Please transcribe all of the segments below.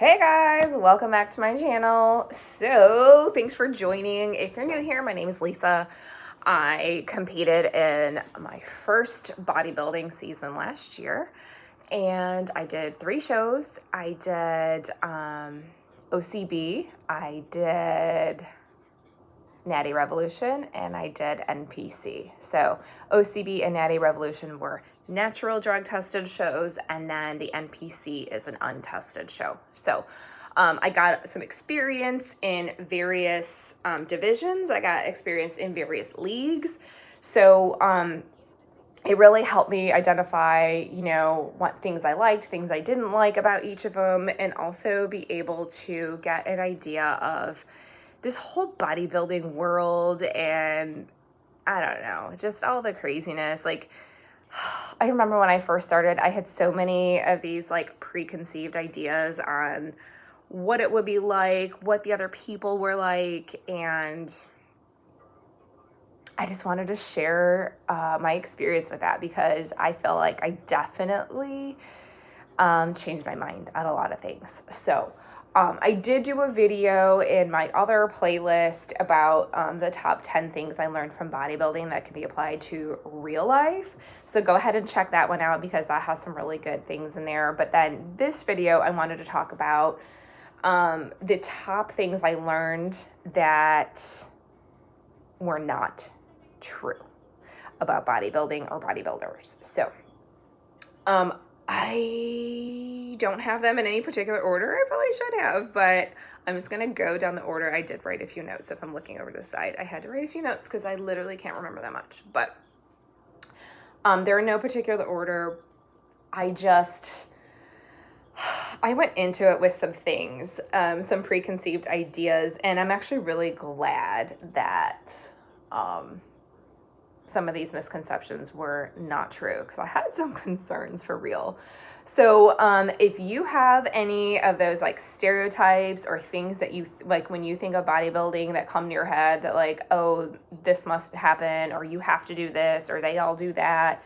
Hey guys, welcome back to my channel. So thanks for joining. If you're new here, my name is Lisa. I competed in my first bodybuilding season last year and I did 3 shows. I did OCB, I did Natty Revolution, and I did NPC. So OCB and Natty Revolution were natural drug tested shows, and then the NPC is an untested show. So I got some experience in various divisions. I got experience in various leagues. So it really helped me identify, what things I liked, things I didn't like about each of them, and also be able to get an idea of this whole bodybuilding world and I don't know, just all the craziness. Like, I remember when I first started, I had so many of these like preconceived ideas on what it would be like, what the other people were like, and I just wanted to share my experience with that because I feel like I definitely changed my mind on a lot of things. So I did do a video in my other playlist about the top 10 things I learned from bodybuilding that can be applied to real life. So go ahead and check that one out because that has some really good things in there. But then this video, I wanted to talk about the top things I learned that were not true about bodybuilding or bodybuilders. So I don't have them in any particular order. I probably should have, but I'm just going to go down the order. I did write a few notes. If I'm looking over to the side, I had to write a few notes because I literally can't remember that much, but they're in no particular order. I went into it with some things, some preconceived ideas, and I'm actually really glad that some of these misconceptions were not true because I had some concerns for real. So if you have any of those like stereotypes or things that you like when you think of bodybuilding that come to your head that like, oh, this must happen or you have to do this or they all do that,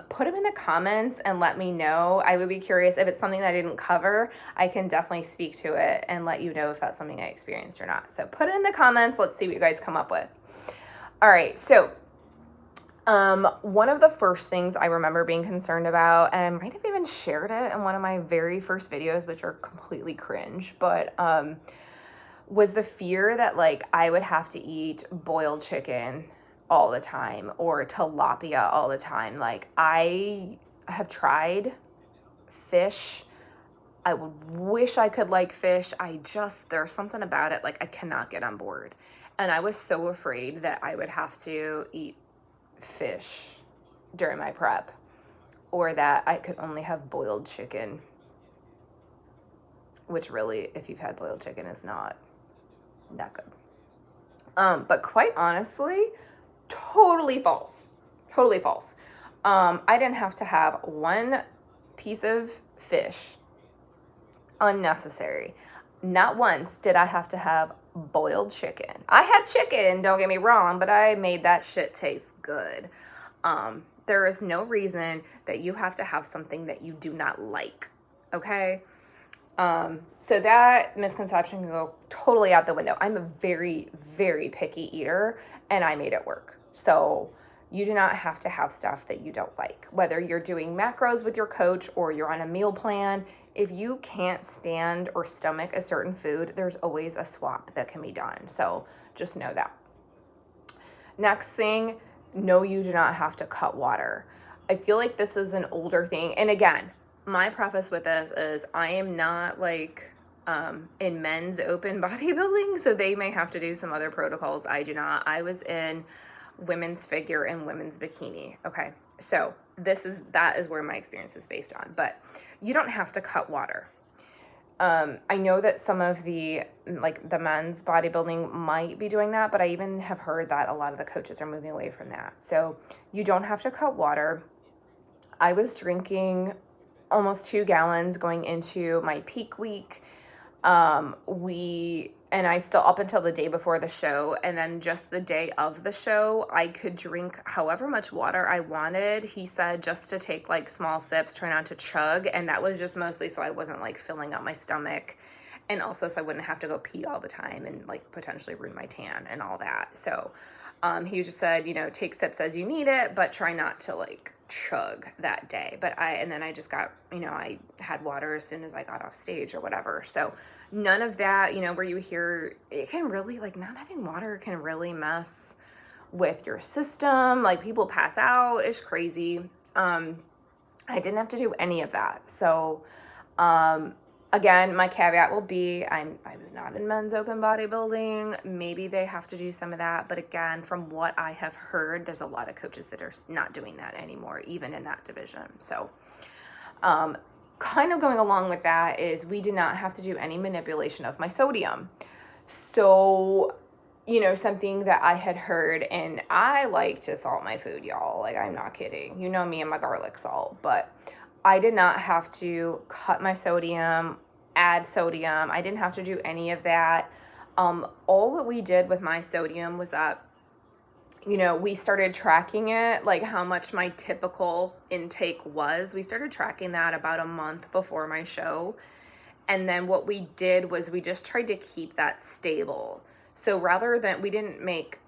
put them in the comments and let me know. I would be curious if it's something that I didn't cover. I can definitely speak to it and let you know if that's something I experienced or not. So put it in the comments. Let's see what you guys come up with. All right, so one of the first things I remember being concerned about, and I might have even shared it in one of my very first videos, which are completely cringe, but was the fear that like I would have to eat boiled chicken all the time or tilapia all the time. Like I have tried fish. I would wish I could like fish. There's something about it, like I cannot get on board. And I was so afraid that I would have to eat fish during my prep or that I could only have boiled chicken, which really, if you've had boiled chicken, is not that good. But quite honestly, totally false. I didn't have to have one piece of fish unnecessary. Not once did I have to have boiled chicken. I had chicken, don't get me wrong, but I made that shit taste good. There is no reason that you have to have something that you do not like, okay? So that misconception can go totally out the window. I'm a very, very picky eater, and I made it work. So you do not have to have stuff that you don't like. Whether you're doing macros with your coach or you're on a meal plan, if you can't stand or stomach a certain food, there's always a swap that can be done. So just know that. Next thing, no, you do not have to cut water. I feel like this is an older thing. And again, my preface with this is I am not like in men's open bodybuilding, so they may have to do some other protocols. I do not. I was in women's figure and women's bikini. Okay. So that is where my experience is based on, but you don't have to cut water. I know that some of the men's bodybuilding might be doing that, but I even have heard that a lot of the coaches are moving away from that. So you don't have to cut water. I was drinking almost 2 gallons going into my peak week. We and I still, up until the day before the show, and then just the day of the show, I could drink however much water I wanted. He said just to take like small sips, try not to chug, and that was just mostly so I wasn't like filling up my stomach, and also so I wouldn't have to go pee all the time and like potentially ruin my tan and all that. So he just said, you know, take sips as you need it, but try not to like chug that day. And then I just got, you know, I had water as soon as I got off stage or whatever. So none of that, you know, where you hear, it can really, like, not having water can really mess with your system. Like, people pass out. It's crazy. I didn't have to do any of that. So, again, my caveat will be I was not in men's open bodybuilding. Maybe they have to do some of that. But again, from what I have heard, there's a lot of coaches that are not doing that anymore, even in that division. So kind of going along with that is we did not have to do any manipulation of my sodium. So, you know, something that I had heard, and I like to salt my food, y'all. Like, I'm not kidding. You know me and my garlic salt. But I did not have to cut my sodium, add sodium. I didn't have to do any of that. All that we did with my sodium was that, you know, we started tracking it, like how much my typical intake was. We started tracking that about a month before my show. And then what we did was we just tried to keep that stable. So rather than, we didn't make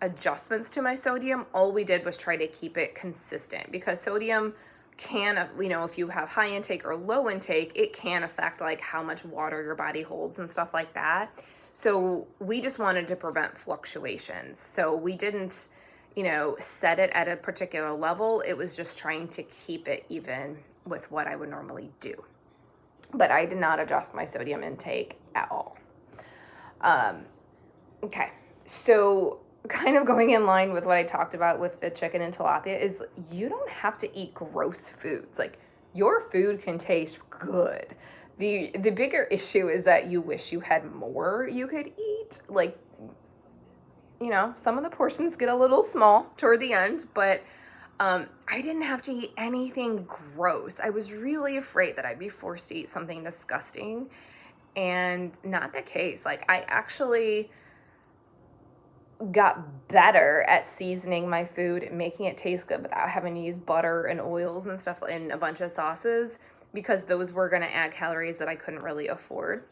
adjustments to my sodium, all we did was try to keep it consistent, because sodium can, you know, if you have high intake or low intake, it can affect like how much water your body holds and stuff like that. So we just wanted to prevent fluctuations. So we didn't, you know, set it at a particular level. It was just trying to keep it even with what I would normally do. But I did not adjust my sodium intake at all. Okay, so kind of going in line with what I talked about with the chicken and tilapia is you don't have to eat gross foods. Like, your food can taste good. The bigger issue is that you wish you had more you could eat. Like, you know, some of the portions get a little small toward the end, but I didn't have to eat anything gross. I was really afraid that I'd be forced to eat something disgusting, and not the case. Like, I actually got better at seasoning my food and making it taste good without having to use butter and oils and stuff and a bunch of sauces, because those were going to add calories that I couldn't really afford.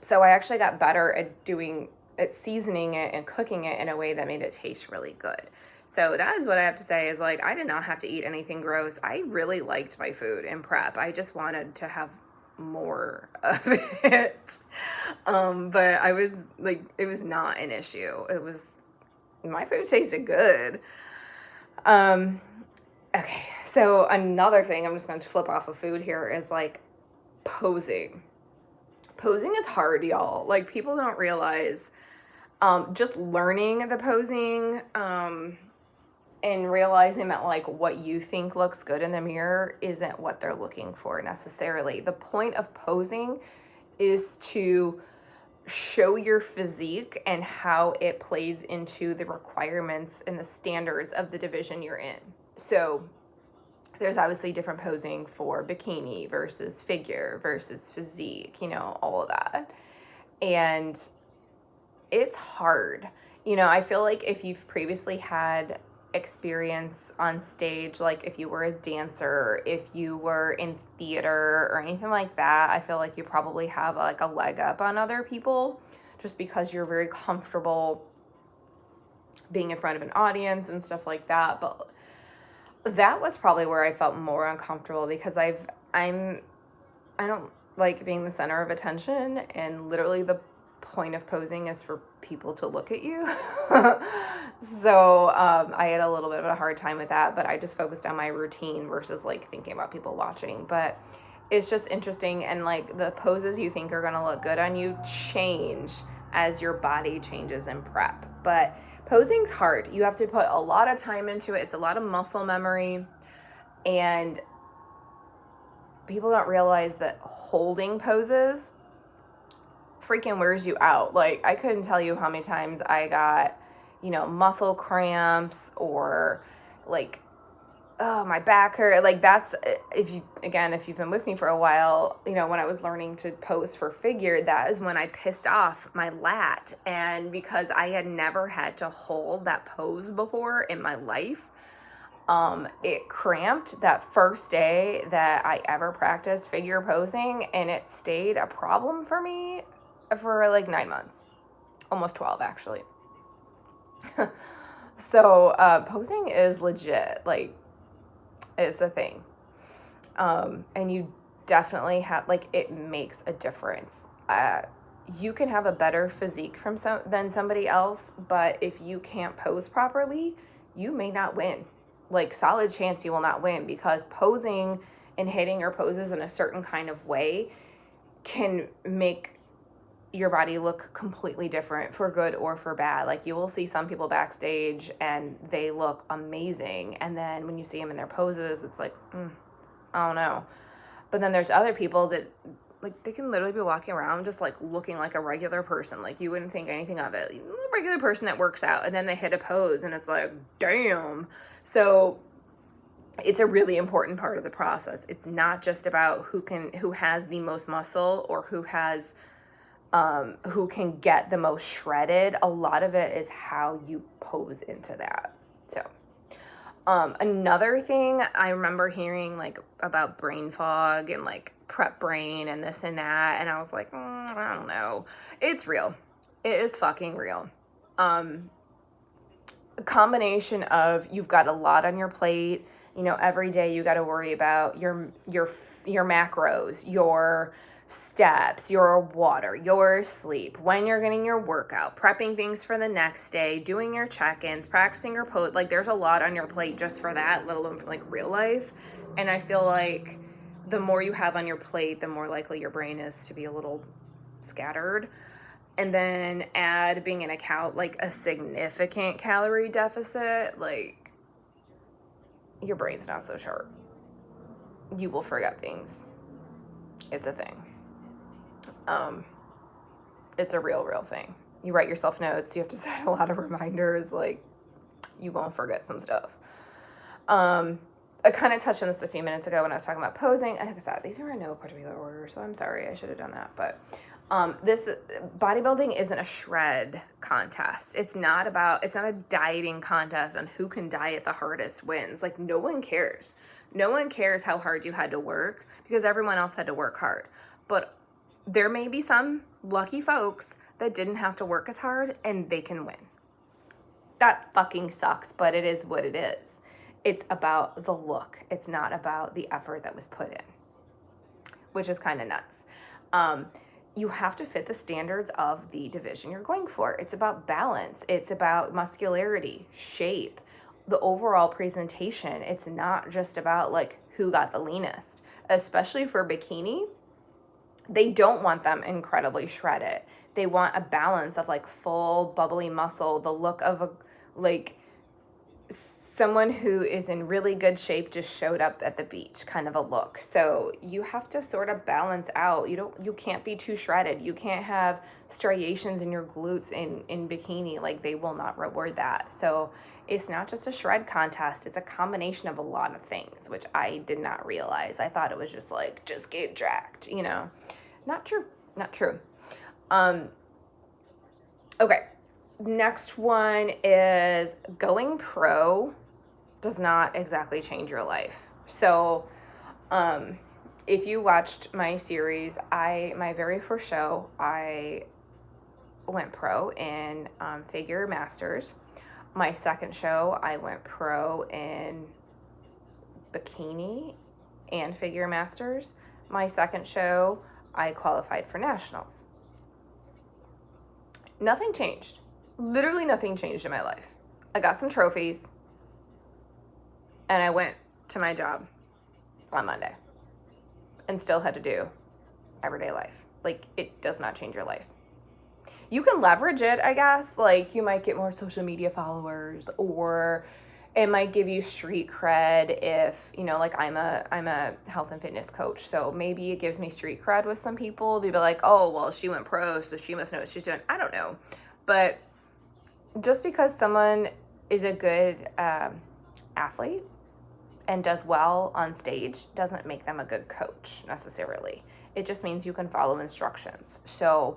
So I actually got better at seasoning it and cooking it in a way that made it taste really good. So that is what I have to say is, like, I did not have to eat anything gross. I really liked my food in prep. I just wanted to have more of it. But I was like, it was not an issue. My food tasted good. Okay, so another thing, I'm just going to flip off of food here, is like posing. Posing is hard, y'all. Like, people don't realize, just learning the posing, and realizing that like what you think looks good in the mirror isn't what they're looking for necessarily. The point of posing is to show your physique and how it plays into the requirements and the standards of the division you're in. So there's obviously different posing for bikini versus figure versus physique, you know, all of that. And it's hard. You know, I feel like if you've previously had experience on stage, like if you were a dancer, if you were in theater or anything like that, I feel like you probably have like a leg up on other people, just because you're very comfortable being in front of an audience and stuff like that. But that was probably where I felt more uncomfortable, because I don't like being the center of attention, and literally the point of posing is for people to look at you. So I had a little bit of a hard time with that, but I just focused on my routine versus like thinking about people watching. But it's just interesting, and like the poses you think are going to look good on you change as your body changes in prep. But posing's hard. You have to put a lot of time into it. It's a lot of muscle memory, and people don't realize that holding poses freaking wears you out. Like, I couldn't tell you how many times I got, you know, muscle cramps, or like oh, my back hurt. Like that's, if you've been with me for a while, you know, when I was learning to pose for figure, that is when I pissed off my lat. And because I had never had to hold that pose before in my life, it cramped that first day that I ever practiced figure posing, and it stayed a problem for me for like 9 months, almost 12 actually. So posing is legit, like it's a thing. And you definitely have, like, it makes a difference. You can have a better physique than somebody else, but if you can't pose properly, you may not win. Like, solid chance you will not win, because posing and hitting your poses in a certain kind of way can make your body look completely different, for good or for bad. Like, you will see some people backstage and they look amazing, and then when you see them in their poses, it's like, I don't know. But then there's other people that, like, they can literally be walking around just like looking like a regular person. Like, you wouldn't think anything of it. A regular person that works out, and then they hit a pose and it's like, damn. So it's a really important part of the process. It's not just about who has the most muscle, or who can get the most shredded. A lot of it is how you pose into that. So another thing I remember hearing, like, about brain fog and like prep brain and this and that, and I was like, I don't know. It's real. It is fucking real. A combination of, you've got a lot on your plate. You know, every day you got to worry about your macros, your steps, your water, your sleep, when you're getting your workout, prepping things for the next day, doing your check-ins, practicing your pose. Like, there's a lot on your plate just for that, let alone for like real life. And I feel like the more you have on your plate, the more likely your brain is to be a little scattered. And then add being in a significant calorie deficit, like, your brain's not so sharp. You will forget things. It's a thing. It's a real thing. You write yourself notes. You have to set a lot of reminders. Like, you won't forget some stuff. I kind of touched on this a few minutes ago when I was talking about posing. Like I said, these are in no particular order, so I'm sorry. I should have done that. But this bodybuilding isn't a shred contest. It's not a dieting contest on who can diet the hardest wins. Like, no one cares. No one cares how hard you had to work, because everyone else had to work hard. But there may be some lucky folks that didn't have to work as hard and they can win. That fucking sucks, but it is what it is. It's about the look. It's not about the effort that was put in, which is kind of nuts. You have to fit the standards of the division you're going for. It's about balance. It's about muscularity, shape, the overall presentation. It's not just about like who got the leanest, especially for bikini. They don't want them incredibly shredded. They want a balance of like full bubbly muscle, the look of someone who is in really good shape, just showed up at the beach kind of a look. So you have to sort of balance out. You can't be too shredded. You can't have striations in your glutes in bikini. Like, they will not reward that. So it's not just a shred contest. It's a combination of a lot of things, which I did not realize. I thought it was just like, just get jacked, you know. Not true. Okay. Next one is going pro does not exactly change your life. So, if you watched my series, my very first show, I went pro in figure masters. My second show, I went pro in bikini and figure masters. My second show, I qualified for nationals. Nothing changed. Literally nothing changed in my life. I got some trophies, and I went to my job on Monday and still had to do everyday life. Like, it does not change your life. You can leverage it, I guess. Like, you might get more social media followers, or it might give you street cred if, you know, like, I'm a health and fitness coach. So maybe it gives me street cred with some people. They'd be like, oh, well, she went pro, so she must know what she's doing. I don't know. But just because someone is a good athlete and does well on stage doesn't make them a good coach necessarily. It just means you can follow instructions. So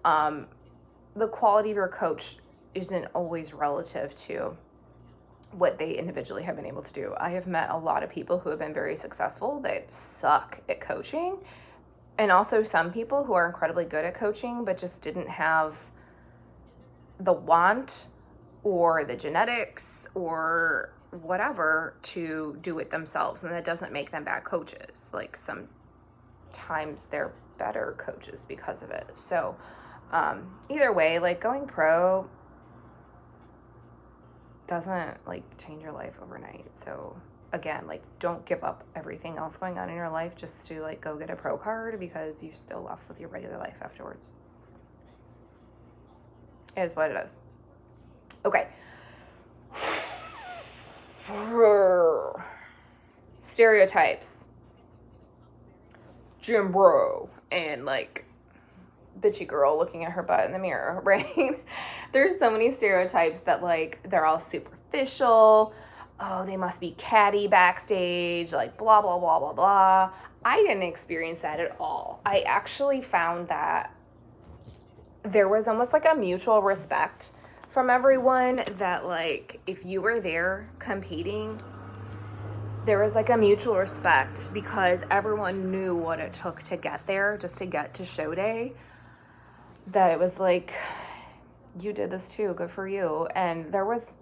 the quality of your coach isn't always relative to what they individually have been able to do. I have met a lot of people who have been very successful that suck at coaching, and also some people who are incredibly good at coaching but just didn't have the want or the genetics or whatever to do it themselves, and that doesn't make them bad coaches. Like, sometimes they're better coaches because of it. So either way, like, going pro doesn't like change your life overnight. So again, like, don't give up everything else going on in your life just to like go get a pro card, because you're still left with your regular life afterwards. It is what it is. Okay. Stereotypes. Gym bro and like bitchy girl looking at her butt in the mirror, right? There's so many stereotypes that like they're all superficial. Oh, they must be catty backstage, like blah, blah, blah, blah, blah. I didn't experience that at all. I actually found that there was almost like a mutual respect from everyone, that like if you were there competing, there was like a mutual respect because everyone knew what it took to get there, just to get to show day. That it was like, you did this too, good for you. And there was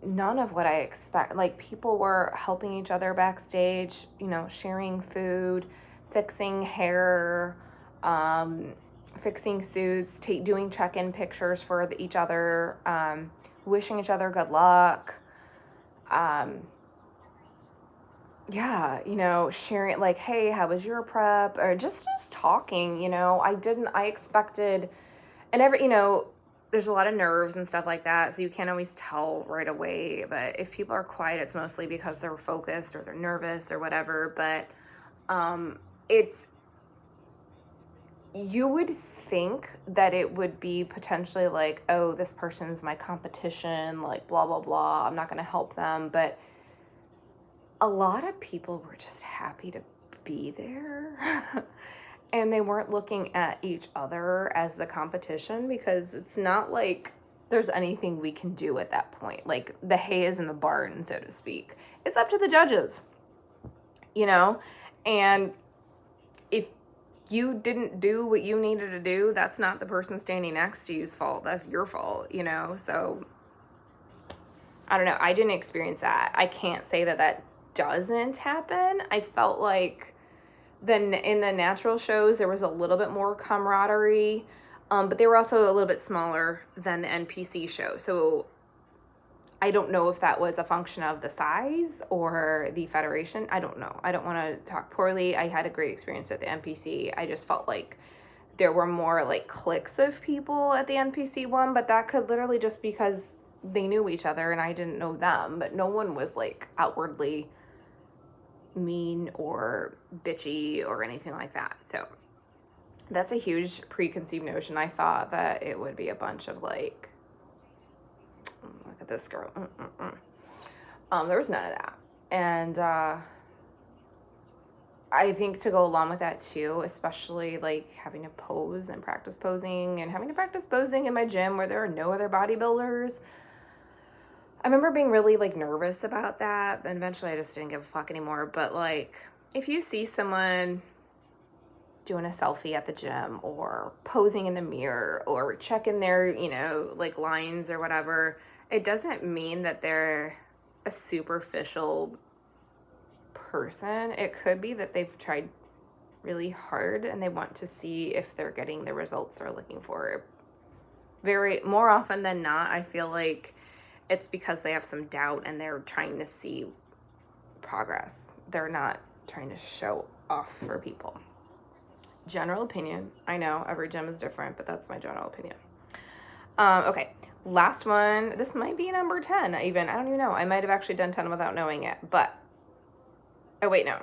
none of what I expect. Like, people were helping each other backstage, you know, sharing food, fixing hair, fixing suits, doing check-in pictures for each other, wishing each other good luck. Yeah, you know, sharing like, hey, how was your prep? Or just talking, you know. I expected, and you know, there's a lot of nerves and stuff like that, so you can't always tell right away. But if people are quiet, it's mostly because they're focused or they're nervous or whatever. But you would think that it would be potentially like, oh, this person's my competition, like blah, blah, blah, I'm not going to help them. But a lot of people were just happy to be there. And they weren't looking at each other as the competition, because it's not like there's anything we can do at that point. Like, the hay is in the barn, so to speak. It's up to the judges, you know? And if you didn't do what you needed to do, that's not the person standing next to you's fault. That's your fault, you know? So, I don't know. I didn't experience that. I can't say that doesn't happen. I felt like then in the natural shows, there was a little bit more camaraderie, but they were also a little bit smaller than the NPC show. So I don't know if that was a function of the size or the federation. I don't know. I don't want to talk poorly. I had a great experience at the NPC. I just felt like there were more like cliques of people at the NPC one, but that could literally just because they knew each other and I didn't know them. But no one was like outwardly mean or bitchy or anything like that. So that's a huge preconceived notion. I thought that it would be a bunch of like, look at this girl. There was none of that. And I think to go along with that too, especially like having to pose and practice posing and having to practice posing in my gym where there are no other bodybuilders, I remember being really like nervous about that, and eventually I just didn't give a fuck anymore. But like, if you see someone doing a selfie at the gym or posing in the mirror or checking their, you know, like lines or whatever, it doesn't mean that they're a superficial person. It could be that they've tried really hard and they want to see if they're getting the results they're looking for. More often than not, I feel like it's because they have some doubt and they're trying to see progress. They're not trying to show off for people. General opinion. I know every gym is different, but that's my general opinion. Okay, last one. This might be number 10 even. I don't even know. I might have actually done 10 without knowing it, but oh wait, no.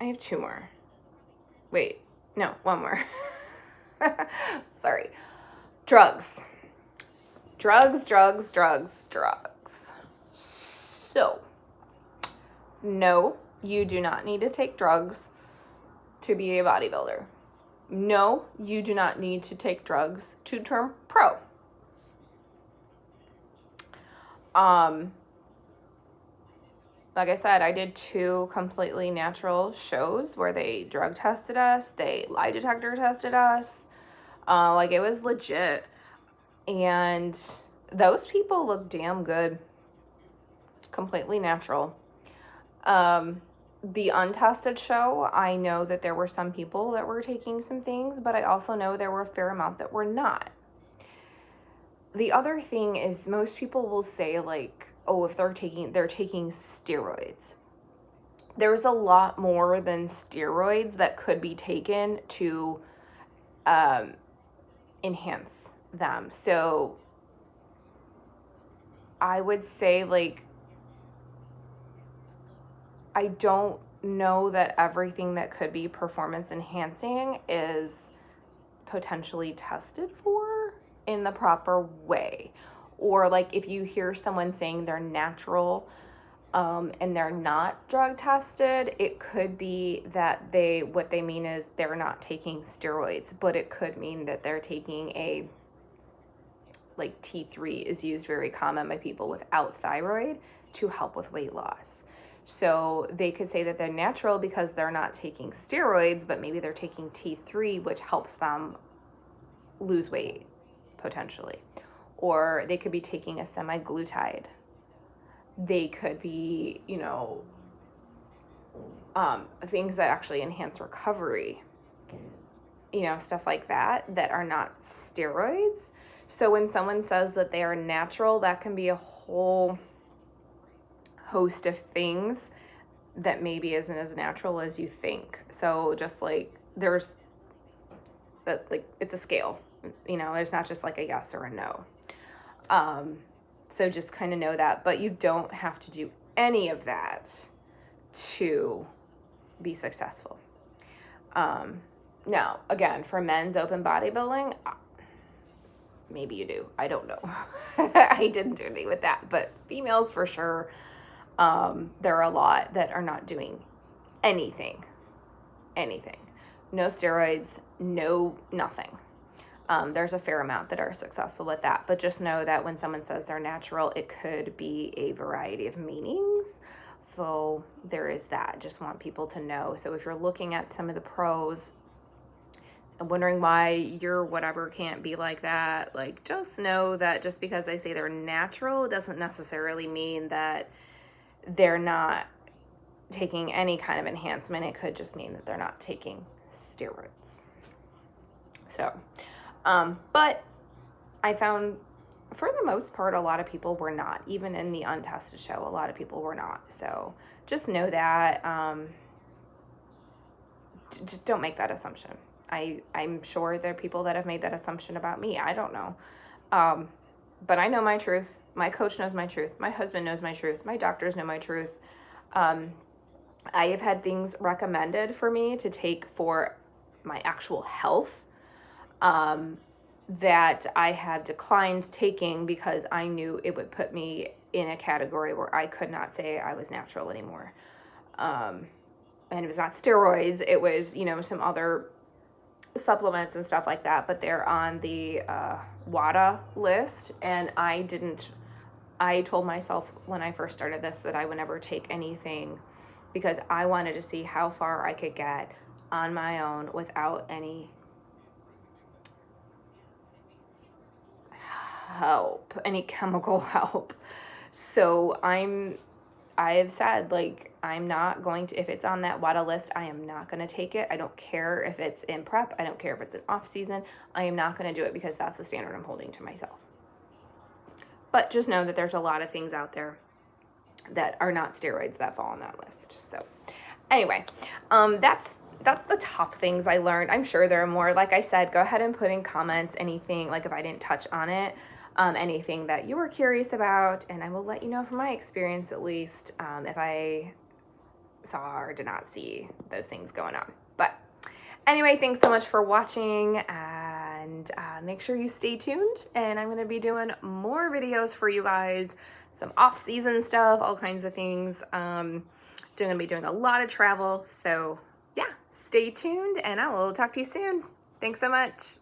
I have 2 more. Wait, no, 1 more. Sorry. Drugs. Drugs, drugs, drugs, drugs. So, no, you do not need to take drugs to be a bodybuilder. No, you do not need to take drugs to turn pro. Like I said, I did 2 completely natural shows where they drug tested us, they lie detector tested us. Like, it was legit. And those people look damn good. Completely natural. The untested show, I know that there were some people that were taking some things, but I also know there were a fair amount that were not. The other thing is, most people will say, like, oh, if they're taking steroids. There's a lot more than steroids that could be taken to enhance them. So I would say, like, I don't know that everything that could be performance enhancing is potentially tested for in the proper way. Or, like, if you hear someone saying they're natural and they're not drug tested, it could be that what they mean is they're not taking steroids, but it could mean that they're taking like T3 is used very common by people without thyroid to help with weight loss. So they could say that they're natural because they're not taking steroids, but maybe they're taking T3, which helps them lose weight, potentially. Or they could be taking a semaglutide. They could be, things that actually enhance recovery, stuff like that are not steroids. So when someone says that they are natural, that can be a whole host of things that maybe isn't as natural as you think. So just like there's that, like, it's a scale, there's not just like a yes or a no. So just kind of know that, but you don't have to do any of that to be successful. Now, again, for men's open bodybuilding, maybe you do. I don't know. I didn't do anything with that, but females for sure. There are a lot that are not doing anything. No steroids, no nothing. There's a fair amount that are successful with that, but just know that when someone says they're natural, it could be a variety of meanings. So there is that. Just want people to know. So if you're looking at some of the pros and wondering why your whatever can't be like that, like, just know that just because they say they're natural doesn't necessarily mean that they're not taking any kind of enhancement. It could just mean that they're not taking steroids. So, but I found for the most part, a lot of people were not. Even in the untested show, a lot of people were not. So just know that, just don't make that assumption. I'm sure there are people that have made that assumption about me. I don't know. But I know my truth. My coach knows my truth. My husband knows my truth. My doctors know my truth. I have had things recommended for me to take for my actual health that I have declined taking because I knew it would put me in a category where I could not say I was natural anymore. And it was not steroids. It was, some other supplements and stuff like that, but they're on the WADA list. And I told myself when I first started this that I would never take anything because I wanted to see how far I could get on my own without any help, any chemical help. So I have said, like, I'm not going to, if it's on that WADA list, I am not going to take it. I don't care if it's in prep. I don't care if it's in off season. I am not going to do it because that's the standard I'm holding to myself. But just know that there's a lot of things out there that are not steroids that fall on that list. So anyway, that's the top things I learned. I'm sure there are more. Like I said, go ahead and put in comments anything, like if I didn't touch on it, anything that you were curious about, and I will let you know from my experience at least if I saw or did not see those things going on. But anyway, thanks so much for watching, and and make sure you stay tuned, and I'm going to be doing more videos for you guys, some off-season stuff, all kinds of things. Going to be doing a lot of travel, so yeah, stay tuned, and I will talk to you soon. Thanks so much.